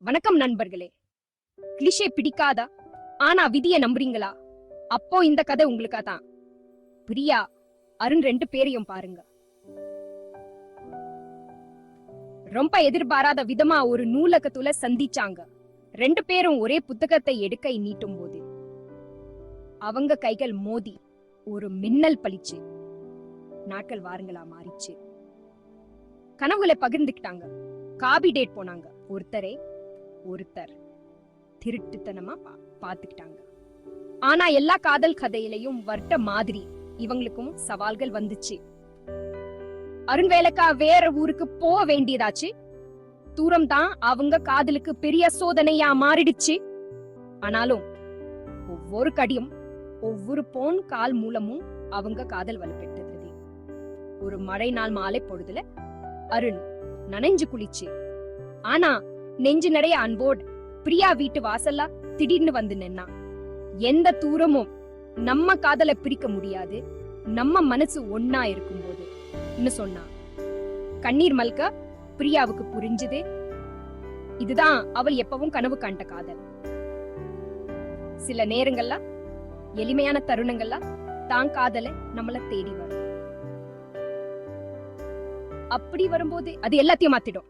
வணக்கம் நண்பர்களே. கிளிஷே பிடிக்காதா? ஆனா விதிய நம்புறீங்களா? அப்போ இந்த கதை உங்களுக்கா தான். பிரியா, அருண் ரெண்டு பேரையும் பாருங்க. ரொம்ப எதிர்பாராத விதமா ஒரு நூலகத்துல சந்திச்சாங்க. ரெண்டு பேரும் ஒரே புத்தகத்தை எடுக்க நீட்டும் போது அவங்க கைகள் மோதி ஒரு மின்னல் பளிச்சு. நாட்கள் வாரங்களா மாறிச்சு. கனவுகளை பகிர்ந்துக்கிட்டாங்க. காபி டேட் போனாங்க. ஒருத்தர் திருட்டுத்தனமா பாத்துக்கிட்டாங்க. ஆனா எல்லா காதல் கதையிலையும் வர்ட்ட மாதிரி இவங்களுக்கும் சவால்கள் வந்துச்சு. அருண் வேலைக்கா வேற ஊருக்கு போக வேண்டியதாச்சு. தூரம் தான் அவங்க காதலுக்கு பெரிய சோதனையா மாறிடுச்சு. ஆனாலும் ஒவ்வொரு கடியும் ஒவ்வொரு போன் கால் மூலமும் அவங்க காதல் வலுப்பெற்றது. ஒரு மழை நாள் மாலை பொழுதுல அருண் நனைஞ்சு குளிச்சு. ஆனா நெஞ்சு நிறைய அன்போடு பிரியா வீட்டு வாசல்ல திடீர்னு வந்து நின்னா. எந்த தூரமும் நம்ம காதலை பிரிக்க முடியாது, நம்ம மனசு ஒன்னா இருக்கும்போது சொன்னா. கண்ணீர் மல்க பிரியாவுக்கு புரிஞ்சுது, இதுதான் அவள் எப்பவும் கனவு கண்ட காதல். சில நேரங்கள்ல எளிமையான தருணங்கள்ல தான் காதலை நம்மள தேடி வரும். அப்படி வரும்போது அது எல்லாத்தையும் மாத்திடும்.